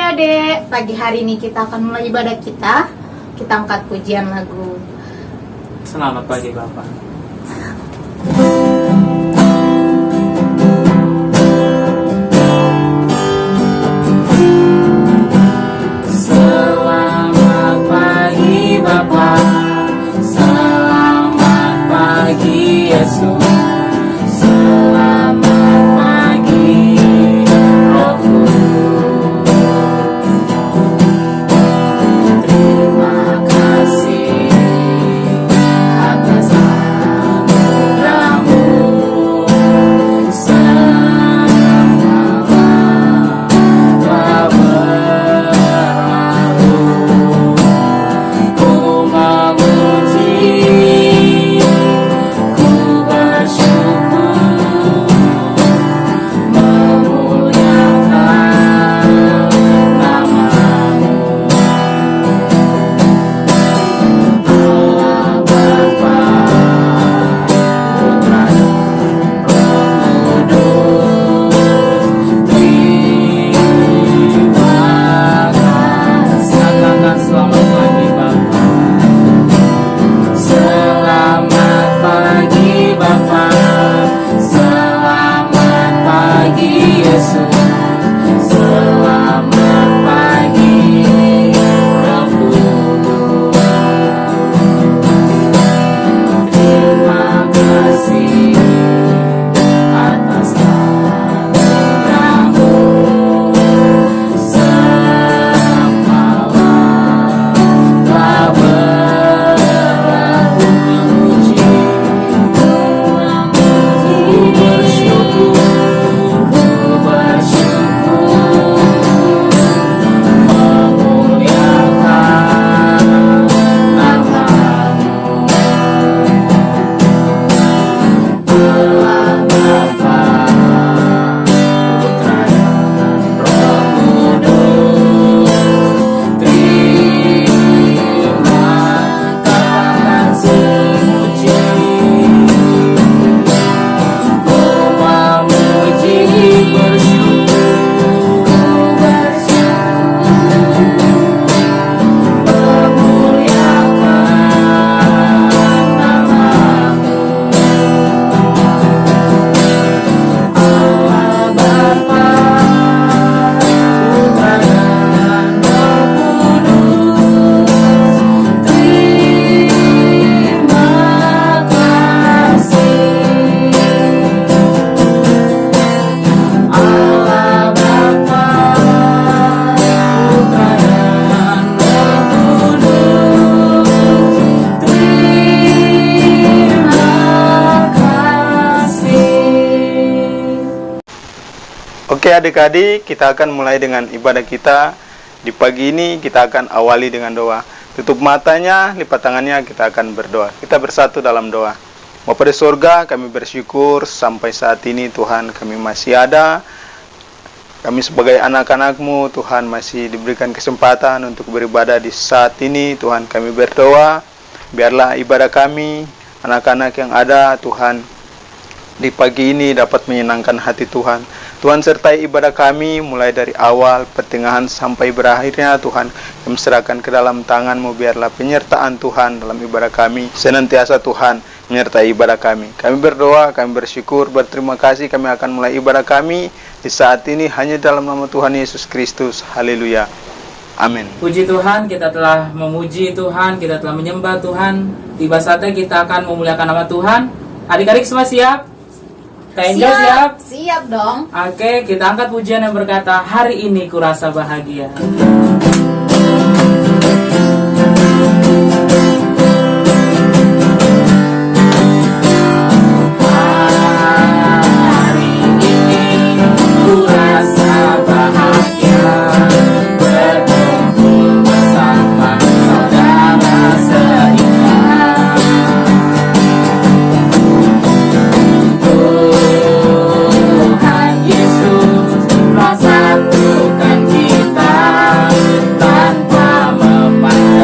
adik-adik, pagi hari ini kita akan mulai ibadah kita. Kita angkat pujian lagu. Selamat pagi Bapak. Selamat pagi Bapak, selamat pagi Yesus. Oke adik-adik, kita akan mulai dengan ibadah kita. Di pagi ini kita akan awali dengan doa. Tutup matanya, lipat tangannya, kita akan berdoa. Kita bersatu dalam doa. Bapa di surga, kami bersyukur sampai saat ini Tuhan kami masih ada. Kami sebagai anak-anak-Mu Tuhan masih diberikan kesempatan untuk beribadah di saat ini. Tuhan kami berdoa, biarlah ibadah kami, anak-anak yang ada Tuhan di pagi ini dapat menyenangkan hati Tuhan. Tuhan sertai ibadah kami mulai dari awal, pertengahan sampai berakhirnya Tuhan. Kami serahkan ke dalam tangan-Mu, biarlah penyertaan Tuhan dalam ibadah kami senantiasa Tuhan menyertai ibadah kami. Kami berdoa, kami bersyukur, berterima kasih. Kami akan mulai ibadah kami di saat ini hanya dalam nama Tuhan Yesus Kristus. Haleluya. Amin. Puji Tuhan, kita telah memuji Tuhan, kita telah menyembah Tuhan. Tiba saatnya kita akan memuliakan nama Tuhan. Adik-adik semua siap? Kak Angel siap? Siap dong. Oke, kita angkat pujian yang berkata, hari ini kurasa bahagia. Hari ini kurasa bahagia, berkumpul bersama saudara seiman. Tuhan Yesus telah satukan kita tanpa memandang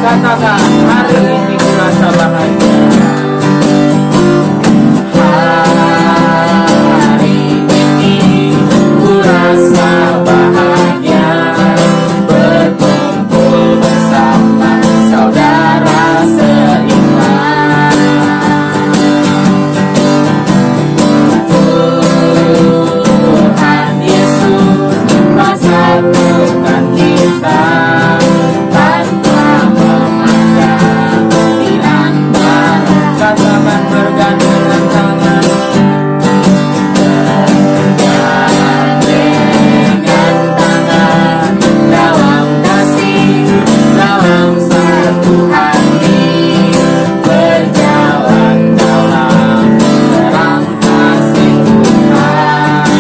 Katakan, hari ini ku rasa bahagia. Hari ini ku rasa bahagia, berkumpul bersama saudara seiman. Tuhan Yesus bersatukan kita tanpa memandang pilihan baru. Katakan bergandengan tangan, bergandengan tangan dalam kasih, dalam satu hati, berjalan dalam terang kasih Tuhan.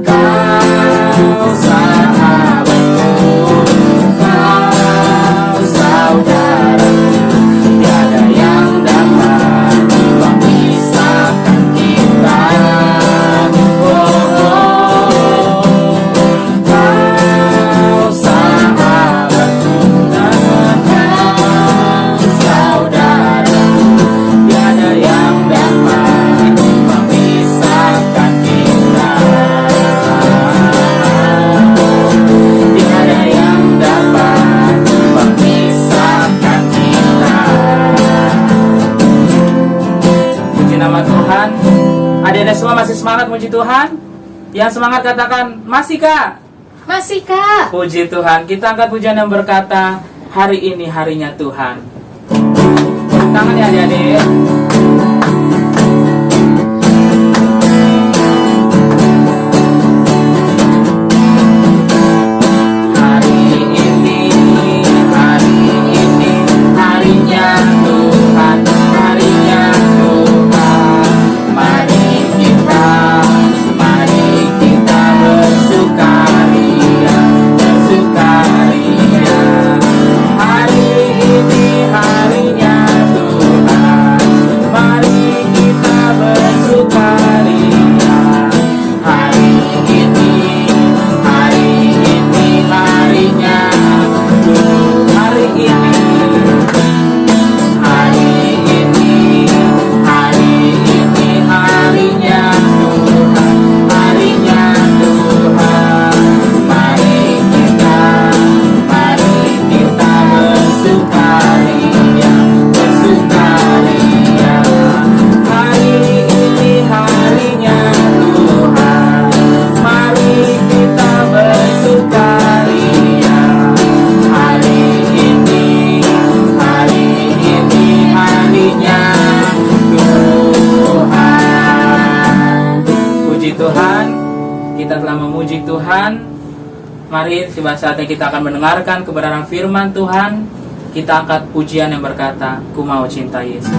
Kau sahabatku, kau saudaraku, tiada yang dapat memisahkan kita. Kau sahabatku dan kau saudaraku, tiada yang dapat memisahkan kita. Tiada yang dapat memisahkan kita. Puji nama Tuhan. Adik-adik semua masih semangat muji Tuhan? Yang semangat katakan, masih Kak? Masih Kak. Puji Tuhan. Kita angkat pujian yang berkata, hari ini harinya Tuhan. Tangan ya adik-adik. Hari ini harinya Tuhan, harinya Tuhan. Mari kita bersukaria, bersukaria. Hari ini harinya Tuhan, mari kita bersukaria. Hari ini harinya Tuhan, hari ini harinya Tuhan, harinya Tuhan. Mari kita bersukaria, bersukaria. Hari ini harinya Tuhan, mari kita bersukaria. Hari ini harinya Tuhan. Puji Tuhan, kita telah memuji Tuhan. Mari tiba saatnya kita akan mendengarkan kebenaran firman Tuhan. Kita angkat pujian yang berkata, ku mau cinta Yesus.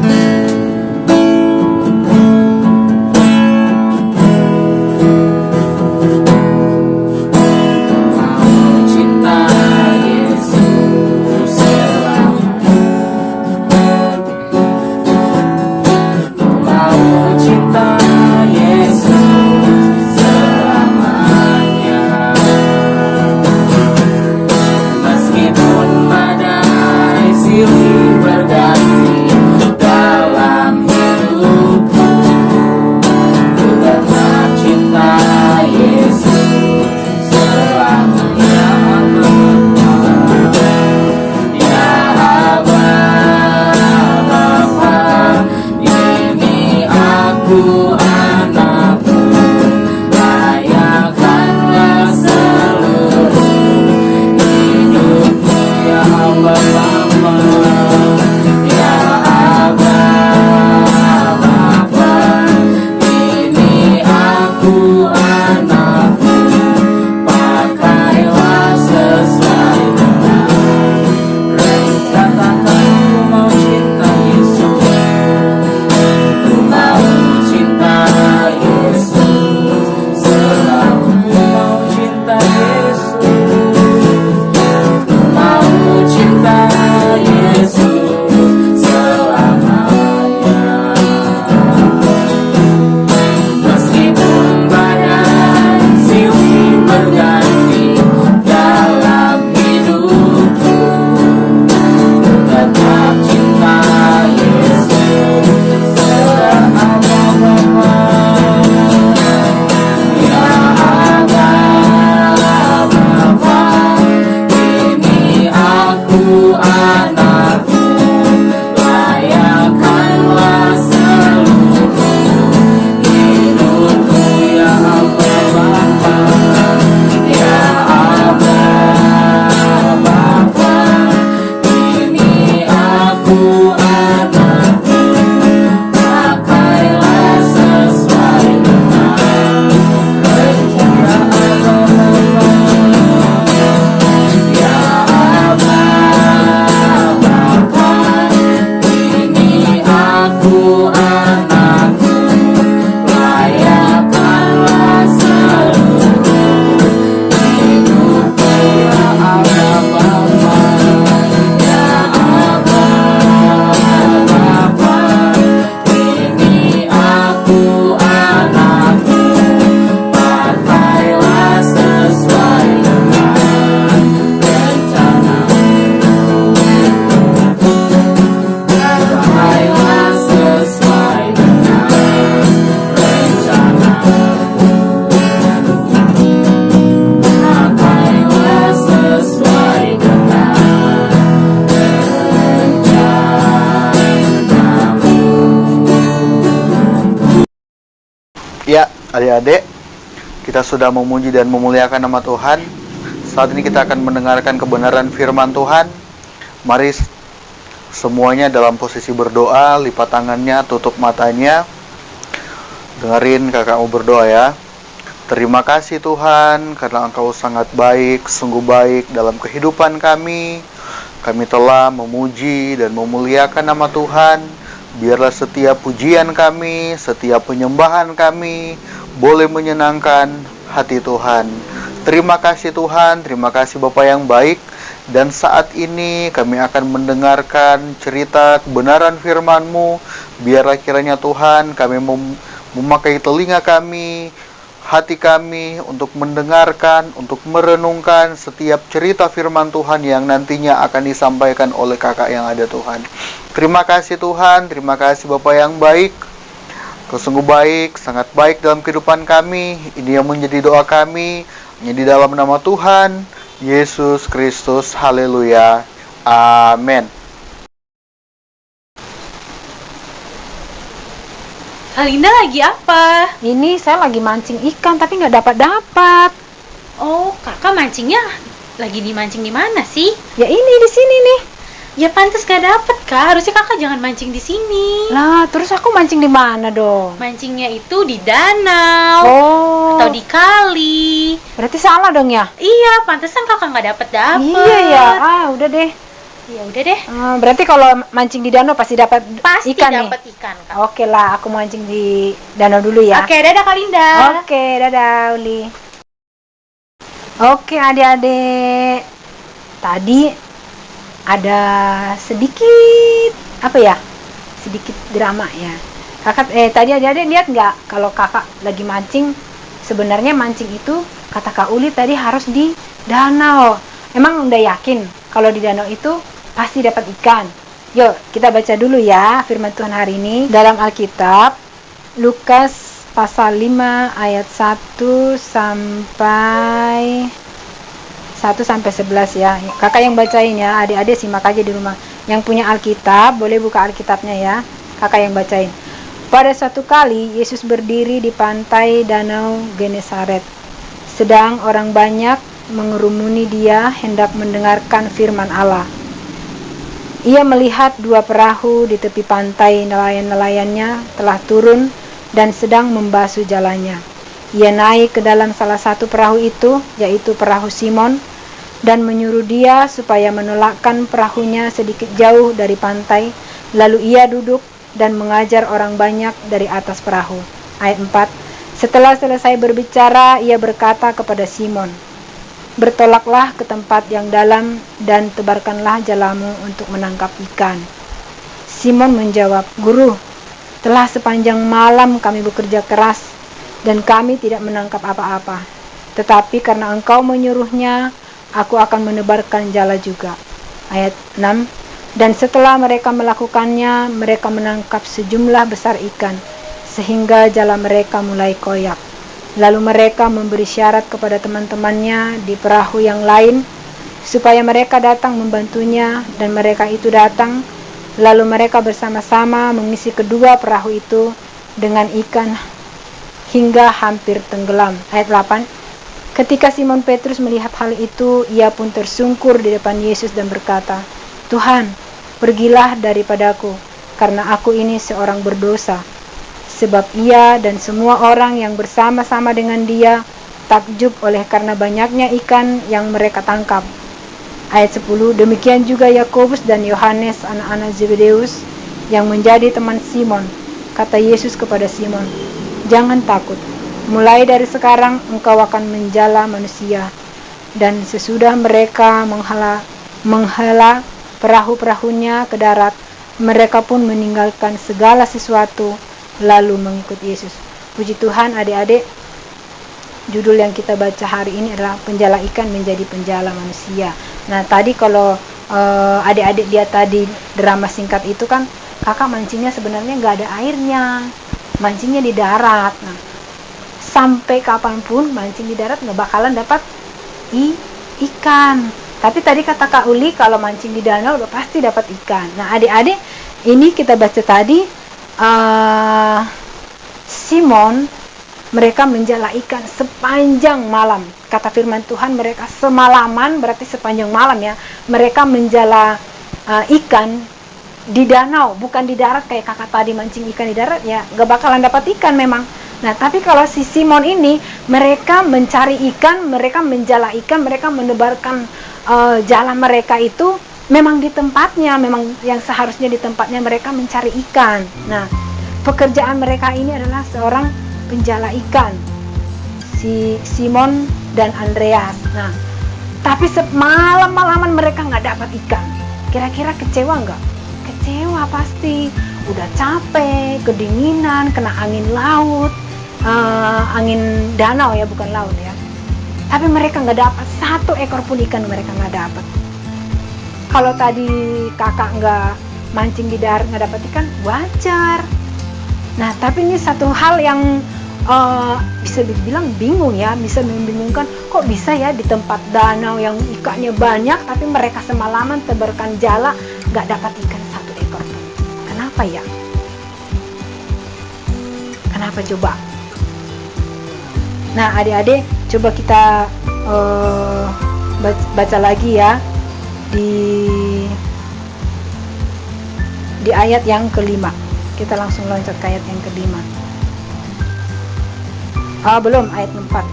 Mau cinta Yesus selamanya. Mau cinta Yesus selamanya. Meskipun badai silih berganti dalam Adik-adik, kita sudah memuji dan memuliakan nama Tuhan. Saat ini kita akan mendengarkan kebenaran firman Tuhan. Mari semuanya dalam posisi berdoa, lipat tangannya, tutup matanya. Dengerin kakakmu berdoa ya. Terima kasih Tuhan, karena Engkau sangat baik, sungguh baik dalam kehidupan kami. Kami telah memuji dan memuliakan nama Tuhan. Biarlah setiap pujian kami, setiap penyembahan kami boleh menyenangkan hati Tuhan. Terima kasih Tuhan, terima kasih Bapa yang baik. Dan saat ini kami akan mendengarkan cerita kebenaran firman-Mu. Biarlah kiranya Tuhan kami memakai telinga kami, hati kami untuk mendengarkan, untuk merenungkan setiap cerita firman Tuhan yang nantinya akan disampaikan oleh kakak yang ada Tuhan. Terima kasih Tuhan, terima kasih Bapa yang baik. Kau sungguh baik, sangat baik dalam kehidupan kami. Ini yang menjadi doa kami, hanya di dalam nama Tuhan Yesus Kristus. Haleluya. Amin. Alinda lagi apa? Ini saya lagi mancing ikan tapi nggak dapat. Oh, kakak mancingnya lagi dimancing di mana sih? Ya ini di sini nih. Ya pantas gak dapet kak. Harusnya kakak jangan mancing di sini. Lah, terus aku mancing di mana dong? Mancingnya itu di danau Oh, atau di kali. berarti salah dong ya? Iya, pantesan kakak nggak dapet. Iya ya. Udah deh. Ya udah deh. Berarti kalau mancing di danau pasti dapat Pasti ikan nih. dapet ikan kak. Oke lah, aku mancing di danau dulu ya. Oke, dadah Kak Linda. Oke, dadah Uli. Oke adik-adik, tadi ada sedikit sedikit drama ya. Kakak tadi adik-adik lihat nggak kalau kakak lagi mancing? Sebenarnya mancing itu kata Kak Uli tadi harus di danau. Emang udah yakin kalau di danau itu pasti dapat ikan? Yuk kita baca dulu ya firman Tuhan hari ini dalam Alkitab Lukas pasal 5 ayat 1 sampai 11 ya. Kakak yang bacain ya, adik-adik simak aja di rumah. Yang punya Alkitab boleh buka Alkitabnya ya. Kakak yang bacain. Pada suatu kali Yesus berdiri di pantai danau Genesaret. Sedang orang banyak mengerumuni dia hendak mendengarkan firman Allah. Ia melihat dua perahu di tepi pantai, nelayan-nelayannya telah turun dan sedang membasuh jalannya. Ia naik ke dalam salah satu perahu itu, yaitu perahu Simon, dan menyuruh dia supaya menolakkan perahunya sedikit jauh dari pantai. Lalu ia duduk dan mengajar orang banyak dari atas perahu. Ayat 4. Setelah selesai berbicara, ia berkata kepada Simon, "Bertolaklah ke tempat yang dalam dan tebarkanlah jalamu untuk menangkap ikan." Simon menjawab, "Guru, telah sepanjang malam kami bekerja keras dan kami tidak menangkap apa-apa. Tetapi karena engkau menyuruhnya, aku akan menebarkan jala juga." Ayat 6. Dan setelah mereka melakukannya, mereka menangkap sejumlah besar ikan, sehingga jala mereka mulai koyak. Lalu mereka memberi syarat kepada teman-temannya di perahu yang lain, supaya mereka datang membantunya, dan mereka itu datang. Lalu mereka bersama-sama mengisi kedua perahu itu dengan ikan hingga hampir tenggelam. Ayat 8. Ketika Simon Petrus melihat hal itu, ia pun tersungkur di depan Yesus dan berkata, "Tuhan, pergilah daripadaku, karena aku ini seorang berdosa." Sebab ia dan semua orang yang bersama-sama dengan dia takjub oleh karena banyaknya ikan yang mereka tangkap. Ayat 10. Demikian juga Yakobus dan Yohanes, anak-anak Zebedeus, yang menjadi teman Simon. Kata Yesus kepada Simon, "Jangan takut. Mulai dari sekarang engkau akan menjala manusia." Dan sesudah mereka menghela perahu-perahunya ke darat, mereka pun meninggalkan segala sesuatu lalu mengikut Yesus. Puji Tuhan adik-adik, judul yang kita baca hari ini adalah penjala ikan menjadi penjala manusia. Nah tadi kalau adik-adik lihat tadi drama singkat itu kan kakak mancingnya sebenarnya nggak ada airnya, mancingnya di darat. Nah sampai kapanpun mancing di darat nggak bakalan dapat ikan. Tapi tadi kata Kak Uli kalau mancing di danau udah pasti dapat ikan. Nah adik-adik ini kita baca tadi Simon mereka menjala ikan sepanjang malam. Kata firman Tuhan, mereka semalaman, berarti sepanjang malam ya, mereka menjala ikan di danau, bukan di darat kayak kakak tadi mancing ikan di darat ya, gak bakalan dapat ikan memang. Nah, tapi kalau si Simon ini, mereka mencari ikan, mereka menjala ikan, mereka menebarkan jala mereka itu memang di tempatnya, memang yang seharusnya di tempatnya mereka mencari ikan. Nah, pekerjaan mereka ini adalah seorang penjala ikan, si Simon dan Andreas. Nah, tapi malam-malaman mereka nggak dapat ikan. Kira-kira kecewa nggak? Kecewa pasti. Udah capek, kedinginan, kena angin laut, angin danau ya, bukan laut ya. Tapi mereka nggak dapat satu ekor pun ikan, mereka nggak dapat. Kalau tadi kakak nggak mancing di darat nggak dapat ikan, wajar. Nah, tapi ini satu hal yang bisa dibilang bingung ya, bisa membingungkan. Kok bisa ya di tempat danau yang ikannya banyak, tapi mereka semalaman tebarkan jala nggak dapat ikan satu ekor pun. Kenapa ya? Kenapa coba? Nah, adik-adik, coba kita baca lagi ya di ayat yang kelima. Kita langsung loncat ke ayat yang kelima. Belum, ayat 4.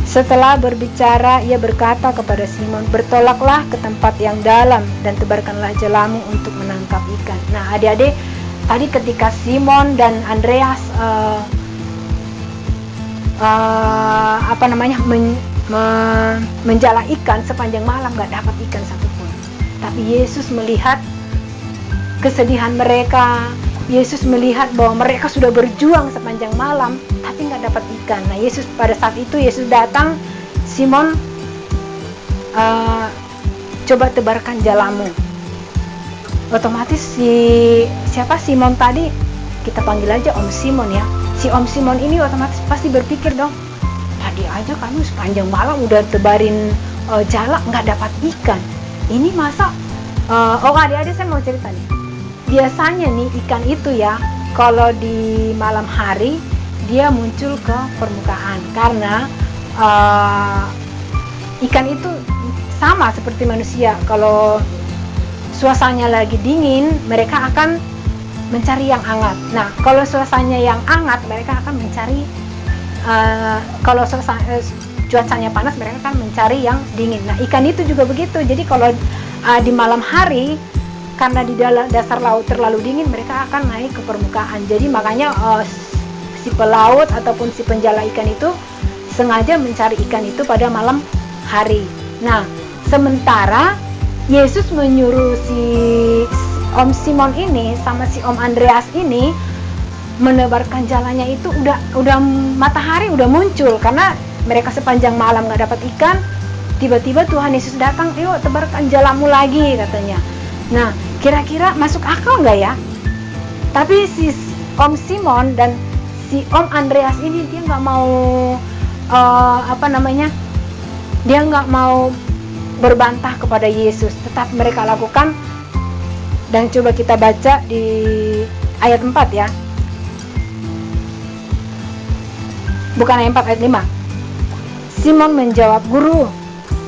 Setelah berbicara, ia berkata kepada Simon, "Bertolaklah ke tempat yang dalam dan tebarkanlah jalamu untuk menangkap ikan." Nah, adik-adik, tadi ketika Simon dan Andreas menjala ikan sepanjang malam, gak dapat ikan satupun. Tapi Yesus melihat kesedihan mereka. Yesus melihat bahwa mereka sudah berjuang sepanjang malam tapi nggak dapat ikan. Nah, Yesus pada saat itu Yesus datang, "Simon, coba tebarkan jalamu." Otomatis siapa Simon tadi, kita panggil aja Om Simon ya. Si Om Simon ini otomatis pasti berpikir dong, tadi aja kamu sepanjang malam udah tebarin jala nggak dapat ikan. Ini masa adik-adik saya mau cerita nih. Biasanya nih ikan itu ya, kalau di malam hari dia muncul ke permukaan karena ikan itu sama seperti manusia. Kalau suasananya lagi dingin, mereka akan mencari yang hangat. Nah, kalau suasananya yang hangat, mereka akan mencari kalau cuacanya panas, mereka akan mencari yang dingin. Nah, ikan itu juga begitu. Jadi kalau di malam hari, karena di dasar laut terlalu dingin, mereka akan naik ke permukaan. Jadi makanya si pelaut ataupun si penjala ikan itu sengaja mencari ikan itu pada malam hari. Nah, sementara Yesus menyuruh si Om Simon ini sama si Om Andreas ini menebarkan jalannya itu udah matahari udah muncul, karena mereka sepanjang malam nggak dapat ikan. Tiba-tiba Tuhan Yesus datang, "Yuk tebarkan jalamu lagi," katanya. Nah, kira-kira masuk akal nggak ya? Tapi si Om Simon dan si Om Andreas ini dia nggak mau dia nggak mau berbantah kepada Yesus, tetap mereka lakukan. Dan coba kita baca di ayat 4 ya. Bukan ayat 4, ayat 5. Simon menjawab, "Guru,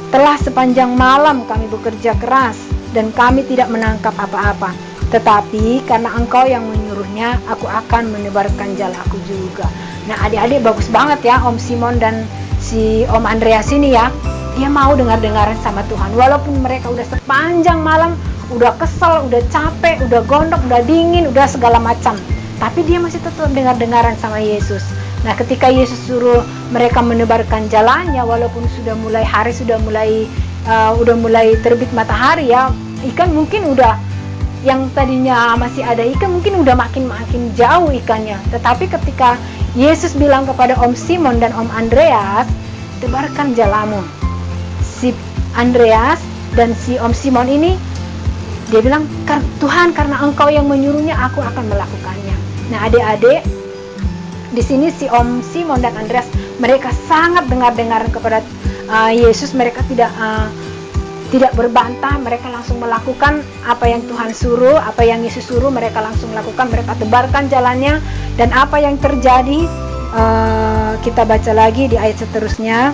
telah sepanjang malam kami bekerja keras dan kami tidak menangkap apa-apa. Tetapi karena Engkau yang menyuruhnya, aku akan menebarkan jalaku juga." Nah, adik-adik, bagus banget ya Om Simon dan si Om Andreas ini ya. Dia mau dengar-dengaran sama Tuhan. Walaupun mereka udah sepanjang malam, udah kesel, udah capek, udah gondok, udah dingin, udah segala macam. Tapi dia masih tetap dengar-dengaran sama Yesus. Nah, ketika Yesus suruh mereka menebarkan jalannya, walaupun sudah mulai hari, sudah mulai terbit matahari ya, ikan mungkin udah, yang tadinya masih ada ikan mungkin udah makin jauh ikannya. Tetapi ketika Yesus bilang kepada Om Simon dan Om Andreas, "Tebarkan jalamu," si Andreas dan si Om Simon ini dia bilang, "Tuhan, karena Engkau yang menyuruhnya, aku akan melakukannya." Nah, adik-adik, di sini si Om Simon dan Andreas mereka sangat dengar-dengaran kepada Yesus. Mereka tidak tidak berbantah, mereka langsung melakukan apa yang Tuhan suruh, apa yang Yesus suruh, mereka langsung lakukan, mereka tebarkan jalannya. Dan apa yang terjadi, kita baca lagi di ayat seterusnya,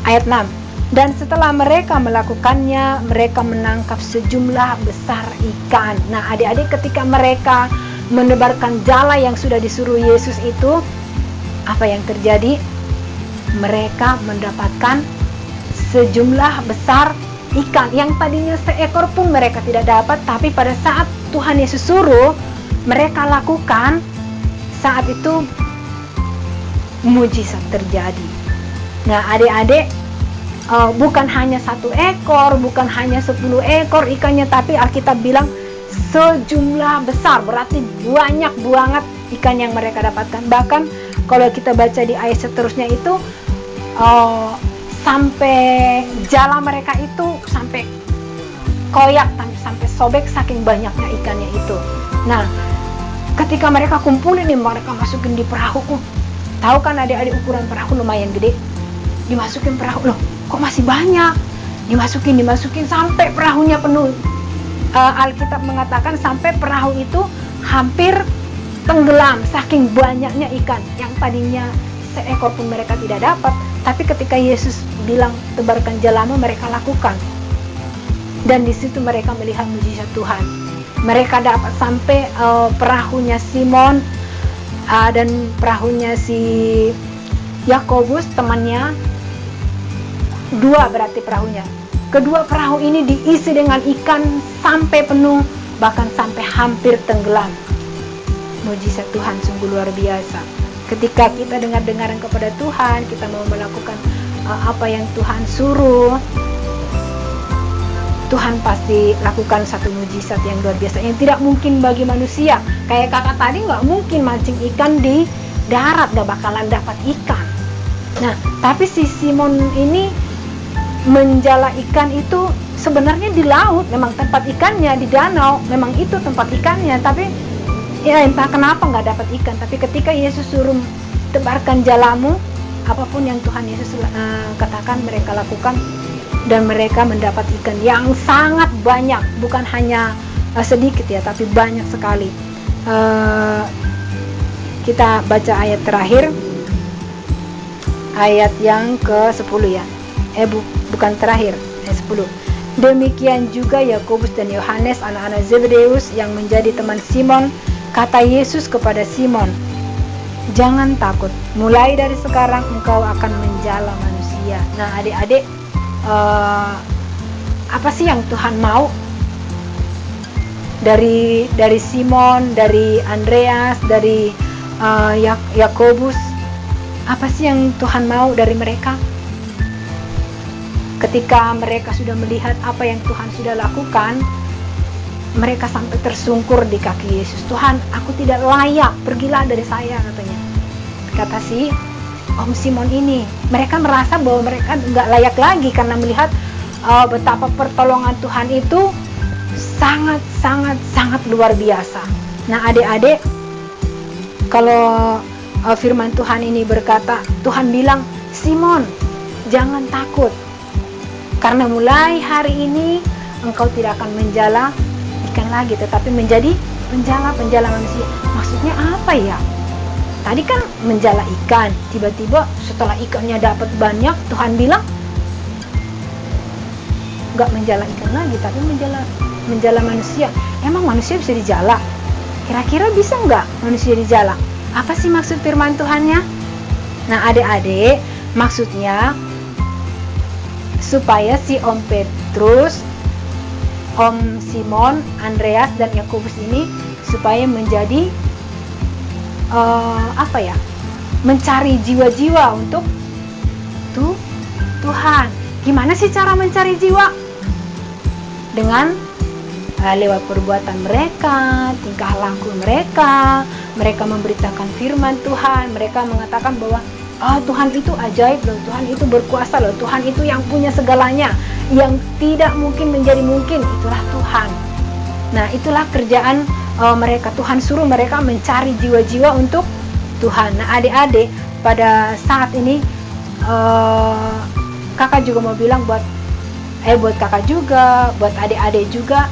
ayat 6. Dan setelah mereka melakukannya, mereka menangkap sejumlah besar ikan. Nah, adik-adik, ketika mereka menebarkan jala yang sudah disuruh Yesus itu, apa yang terjadi? Mereka mendapatkan sejumlah besar ikan yang tadinya seekor pun mereka tidak dapat, tapi pada saat Tuhan Yesus suruh mereka lakukan, saat itu mujizat terjadi. Nah, adik-adik, bukan hanya 1 ekor, bukan hanya 10 ekor ikannya, tapi Alkitab bilang sejumlah besar, berarti banyak banget ikan yang mereka dapatkan. Bahkan kalau kita baca di ayat seterusnya itu, sampai jala mereka itu sampai koyak, sampai sobek saking banyaknya ikannya itu. Nah, ketika mereka kumpulin nih, mereka masukin di perahu. Tahu kan adik-adik, ukuran perahu lumayan gede. Dimasukin perahu, loh kok masih banyak? Dimasukin sampai perahunya penuh. Alkitab mengatakan sampai perahu itu hampir tenggelam saking banyaknya ikan yang tadinya seekor pun mereka tidak dapat. Tapi ketika Yesus bilang tebarkan jalamu, mereka lakukan. Dan di situ mereka melihat mujizat Tuhan. Mereka dapat sampai perahunya Simon dan perahunya si Yakobus temannya. 2 berarti perahunya. Kedua perahu ini diisi dengan ikan sampai penuh, bahkan sampai hampir tenggelam. Mujizat Tuhan sungguh luar biasa. Ketika kita dengar-dengaran kepada Tuhan, kita mau melakukan apa yang Tuhan suruh, Tuhan pasti lakukan satu mujizat yang luar biasa, yang tidak mungkin bagi manusia. Kayak kakak tadi nggak mungkin mancing ikan di darat, nggak bakalan dapat ikan. Nah, tapi si Simon ini menjala ikan itu sebenarnya di laut, memang tempat ikannya di danau, memang itu tempat ikannya, tapi ya entah kenapa nggak dapat ikan. Tapi ketika Yesus suruh tebarkan jalamu, apapun yang Tuhan Yesus katakan mereka lakukan, dan mereka mendapat ikan yang sangat banyak, bukan hanya sedikit ya, tapi banyak sekali. Kita baca ayat terakhir, ayat yang ke-10 ya, bukan terakhir, ayat 10. Demikian juga Yakobus dan Yohanes, anak-anak Zebedeus yang menjadi teman Simon. Kata Yesus kepada Simon, jangan takut, mulai dari sekarang engkau akan menjala manusia. Nah, adik-adik, apa sih yang Tuhan mau dari Simon, dari Andreas, dari Yakobus? Apa sih yang Tuhan mau dari mereka? Ketika mereka sudah melihat apa yang Tuhan sudah lakukan, mereka sampai tersungkur di kaki Yesus. Tuhan, aku tidak layak, pergilah dari saya, katanya. Kata si Om Simon ini, mereka merasa bahwa mereka nggak layak lagi karena melihat betapa pertolongan Tuhan itu sangat luar biasa. Nah, adik-adik, kalau firman Tuhan ini berkata, Tuhan bilang, Simon, jangan takut, karena mulai hari ini engkau tidak akan menjala ikan lagi, tetapi menjadi penjala manusia. Maksudnya apa ya? Tadi kan menjala ikan, tiba-tiba setelah ikannya dapat banyak, Tuhan bilang nggak menjala ikan lagi, tapi menjala manusia. Emang manusia bisa dijala? Kira-kira bisa nggak manusia dijala? Apa sih maksud firman Tuhannya? Nah, adik-adik, maksudnya supaya si Om Petrus, Om Simon, Andreas, dan Yakobus ini supaya menjadi mencari jiwa-jiwa untuk Tuhan. Gimana sih cara mencari jiwa? Dengan lewat perbuatan mereka, tingkah laku mereka memberitakan firman Tuhan, mereka mengatakan bahwa Tuhan itu ajaib loh, Tuhan itu berkuasa loh, Tuhan itu yang punya segalanya, yang tidak mungkin menjadi mungkin, itulah Tuhan. Nah, itulah kerjaan mereka. Tuhan suruh mereka mencari jiwa-jiwa untuk Tuhan. Nah, adik-adik, pada saat ini kakak juga mau bilang buat buat kakak juga, buat adik-adik juga.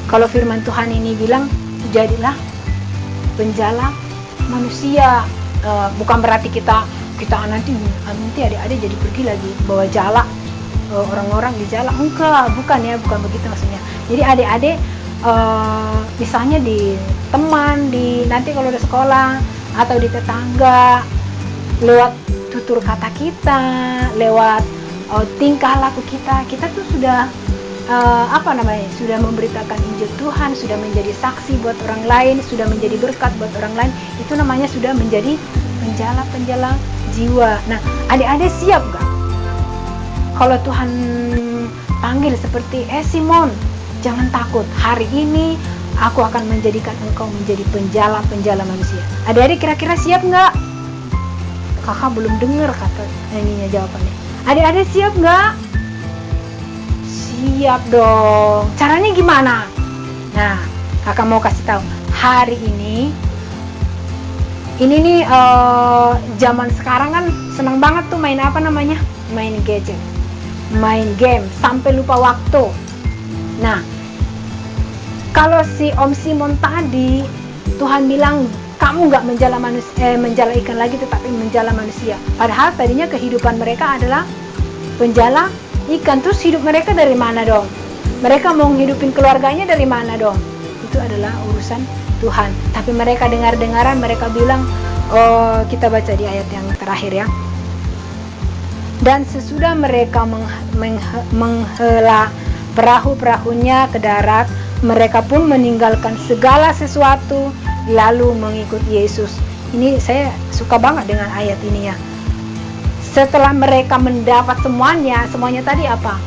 Kalau firman Tuhan ini bilang, jadilah penjala manusia. Bukan berarti kita nanti adik-adik jadi pergi lagi bawa jala orang-orang di jala. Enggak, bukan begitu maksudnya. Jadi adik-adik misalnya di teman, nanti kalau udah sekolah atau di tetangga, lewat tutur kata kita, lewat tingkah laku kita tuh sudah sudah memberitakan Injil Tuhan, sudah menjadi saksi buat orang lain, sudah menjadi berkat buat orang lain. Itu namanya sudah menjadi penjala jiwa. Nah, adik-adik siap gak? Kalau Tuhan panggil seperti, Simon, jangan takut, hari ini aku akan menjadikan engkau menjadi penjala manusia. Adik-adik kira-kira siap gak? Kakak belum dengar kata jawabannya. Adik-adik siap gak? Siap dong. Caranya gimana? Nah, kakak mau kasih tahu. Hari ini nih zaman sekarang kan senang banget tuh main main gadget, main game sampai lupa waktu. Nah, kalau si Om Simon tadi, Tuhan bilang kamu nggak menjala ikan lagi, tetapi menjala manusia. Padahal tadinya kehidupan mereka adalah penjala ikan. Terus hidup mereka dari mana dong? Mereka mau ngidupin keluarganya dari mana dong? Itu adalah urusan Tuhan. Tapi mereka dengar-dengaran, mereka bilang, kita baca di ayat yang terakhir ya. Dan sesudah mereka menghela perahu-perahunya ke darat, mereka pun meninggalkan segala sesuatu lalu mengikut Yesus. Ini saya suka banget dengan ayat ini ya. Setelah mereka mendapat semuanya tadi apa?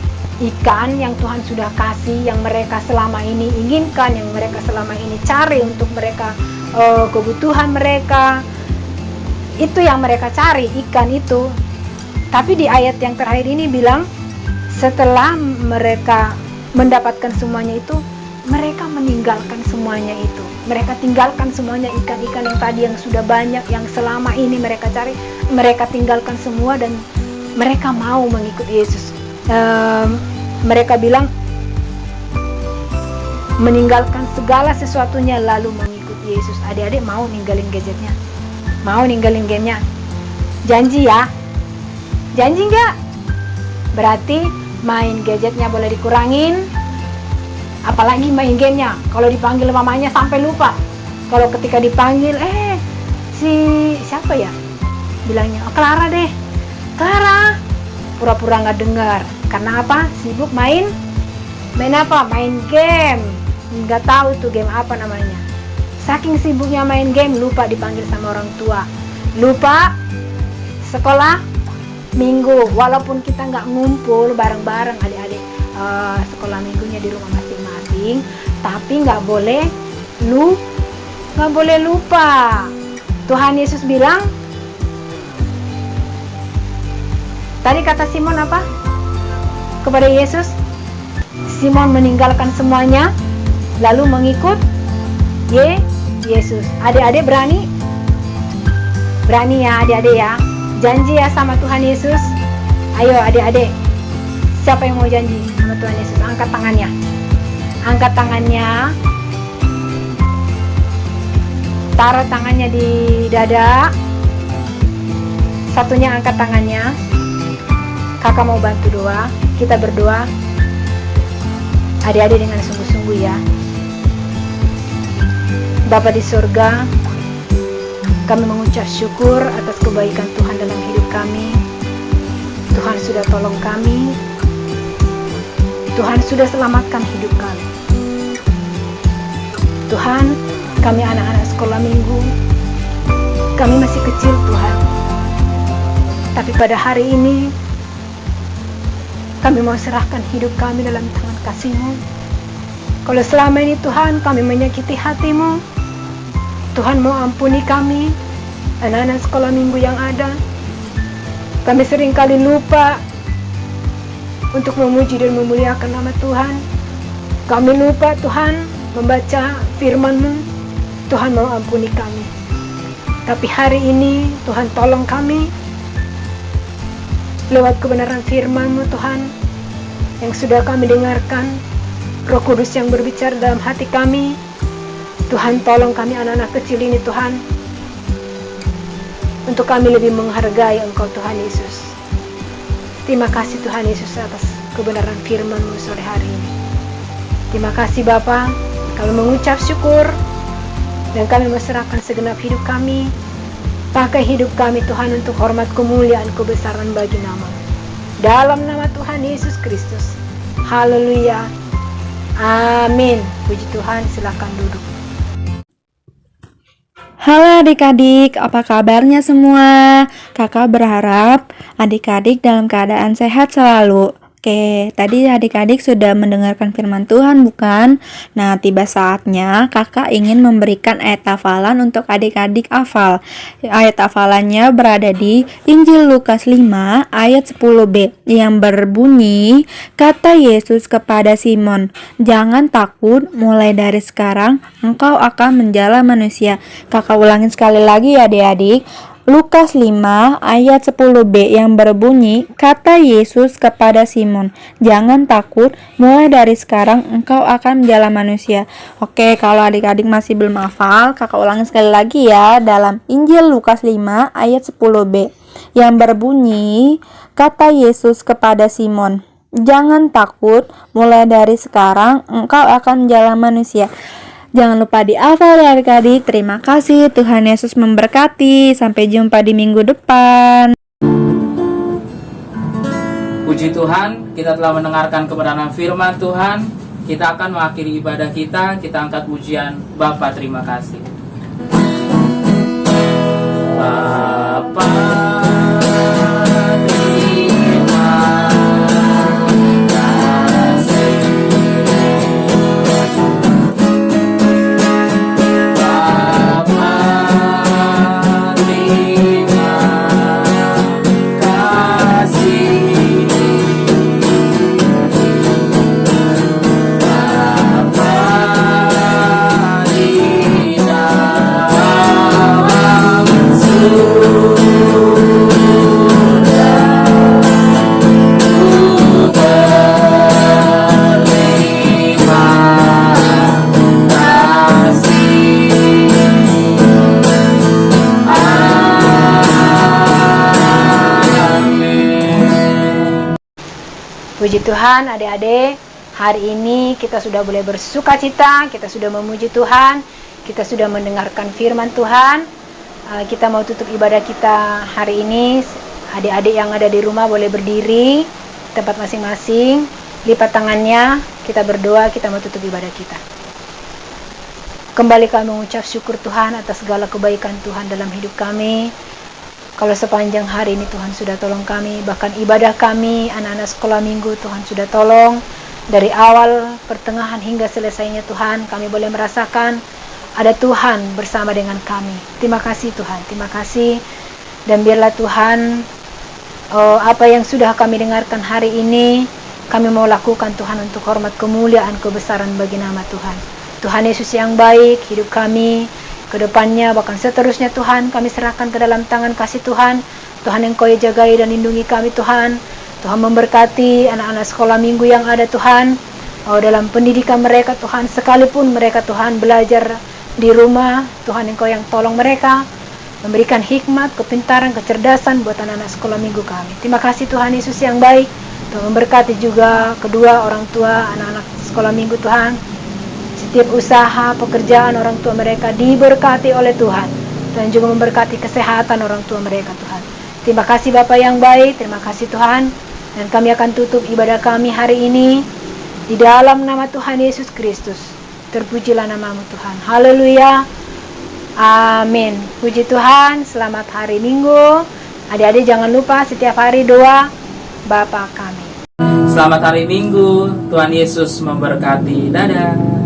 Ikan yang Tuhan sudah kasih, yang mereka selama ini inginkan, yang mereka selama ini cari untuk mereka kebutuhan mereka. Itu yang mereka cari, ikan itu. Tapi di ayat yang terakhir ini bilang, setelah mereka mendapatkan semuanya itu, mereka meninggalkan semuanya itu. Mereka tinggalkan semuanya, ikan-ikan yang tadi yang sudah banyak, yang selama ini mereka cari, mereka tinggalkan semua dan mereka mau mengikut Yesus. Mereka bilang meninggalkan segala sesuatunya lalu mengikut Yesus. Adik-adik mau ninggalin gadgetnya? Mau ninggalin gamenya? Janji ya? Janji nggak? Berarti main gadgetnya boleh dikurangin, apalagi main gamenya. Kalau dipanggil mamanya sampai lupa. Kalau ketika dipanggil, siapa ya? Bilangnya, Clara deh. Clara. Pura-pura nggak dengar. Karena apa? Sibuk main apa? Main game. Nggak tahu itu game apa namanya. Saking sibuknya main game, lupa dipanggil sama orang tua. Lupa sekolah minggu. Walaupun kita nggak ngumpul bareng-bareng adik-adik, sekolah minggunya di rumah masing-masing, tapi nggak boleh lupa. Tuhan Yesus bilang, tadi kata Simon apa kepada Yesus? Simon meninggalkan semuanya lalu mengikut Yesus. Adik-adik berani? Berani ya adik-adik ya? Janji ya sama Tuhan Yesus? Ayo adik-adik, siapa yang mau janji sama Tuhan Yesus? Angkat tangannya. Angkat tangannya. Taruh tangannya di dada. Satunya angkat tangannya. Kakak mau bantu doa. Kita berdoa. Adik-adik dengan sungguh-sungguh ya. Bapa di surga, kami mengucap syukur atas kebaikan Tuhan dalam hidup kami. Tuhan sudah tolong kami. Tuhan sudah selamatkan hidup kami. Tuhan, kami anak-anak sekolah minggu, kami masih kecil Tuhan. Tapi pada hari ini, kami mau serahkan hidup kami dalam tangan kasih-Mu. Kalau selama ini Tuhan kami menyakiti hati-Mu, Tuhan mau ampuni kami, anak-anak sekolah minggu yang ada. Kami seringkali lupa untuk memuji dan memuliakan nama Tuhan. Kami lupa Tuhan membaca firman-Mu. Tuhan mau ampuni kami. Tapi hari ini Tuhan tolong kami lewat kebenaran firman-Mu Tuhan. yang sudah kami dengarkan, Roh Kudus yang berbicara dalam hati kami. Tuhan, tolong kami anak-anak kecil ini Tuhan, untuk kami lebih menghargai Engkau Tuhan Yesus. Terima kasih Tuhan Yesus atas kebenaran firman-Mu sore hari ini. Terima kasih Bapa, kami mengucap syukur dan kami menyerahkan segenap hidup kami. Pakai hidup kami Tuhan untuk hormat kemuliaan kebesaran bagi nama. Dalam nama Tuhan Yesus Kristus. Haleluya. Amin. Puji Tuhan, silakan duduk. Halo adik-adik, apa kabarnya semua? Kakak berharap adik-adik dalam keadaan sehat selalu. Oke, tadi adik-adik sudah mendengarkan firman Tuhan, bukan? Nah, tiba saatnya kakak ingin memberikan ayat hafalan untuk adik-adik hafal. Ayat hafalannya berada di Injil Lukas 5 ayat 10b yang berbunyi, kata Yesus kepada Simon, "Jangan takut, mulai dari sekarang engkau akan menjala manusia." Kakak ulangin sekali lagi ya adik-adik. Lukas 5 ayat 10b yang berbunyi, kata Yesus kepada Simon, "Jangan takut, mulai dari sekarang engkau akan menjala manusia." Oke, kalau adik-adik masih belum hafal, kakak ulangin sekali lagi ya, dalam Injil Lukas 5 ayat 10b yang berbunyi, kata Yesus kepada Simon, "Jangan takut, mulai dari sekarang engkau akan menjala manusia." Jangan lupa dihafal ya adik-adik. Terima kasih, Tuhan Yesus memberkati. Sampai jumpa di minggu depan. Puji Tuhan, kita telah mendengarkan kebenaran firman Tuhan. Kita akan mengakhiri ibadah kita. Kita angkat pujian Bapa terima kasih. Bapa Puji Tuhan adik-adik, hari ini kita sudah boleh bersuka cita, kita sudah memuji Tuhan, kita sudah mendengarkan firman Tuhan. Kita mau tutup ibadah kita hari ini. Adik-adik yang ada di rumah boleh berdiri tempat masing-masing, lipat tangannya, kita berdoa, kita mau tutup ibadah kita. Kembali kami mengucap syukur Tuhan atas segala kebaikan Tuhan dalam hidup kami. Kalau sepanjang hari ini Tuhan sudah tolong kami, bahkan ibadah kami, anak-anak sekolah minggu Tuhan sudah tolong. Dari awal, pertengahan hingga selesainya Tuhan, kami boleh merasakan ada Tuhan bersama dengan kami. Terima kasih Tuhan, terima kasih. Dan biarlah Tuhan, apa yang sudah kami dengarkan hari ini, kami mau lakukan Tuhan untuk hormat kemuliaan kebesaran bagi nama Tuhan. Tuhan Yesus yang baik, hidup kami ke depannya, bahkan seterusnya Tuhan, kami serahkan ke dalam tangan kasih Tuhan. Tuhan yang Kau jagai dan lindungi kami Tuhan. Tuhan memberkati anak-anak sekolah minggu yang ada Tuhan, dalam pendidikan mereka Tuhan, sekalipun mereka Tuhan belajar di rumah, Tuhan Engkau yang tolong mereka, memberikan hikmat, kepintaran, kecerdasan buat anak-anak sekolah minggu kami. Terima kasih Tuhan Yesus yang baik. Tuhan memberkati juga kedua orang tua anak-anak sekolah minggu Tuhan. Setiap usaha, pekerjaan orang tua mereka diberkati oleh Tuhan, dan juga memberkati kesehatan orang tua mereka Tuhan. Terima kasih Bapa yang baik, terima kasih Tuhan. Dan kami akan tutup ibadah kami hari ini di dalam nama Tuhan Yesus Kristus. Terpujilah nama-Mu Tuhan. Haleluya. Amin. Puji Tuhan. Selamat hari Minggu. Adik-adik jangan lupa setiap hari doa Bapa kami. Selamat hari Minggu. Tuhan Yesus memberkati. Dadah.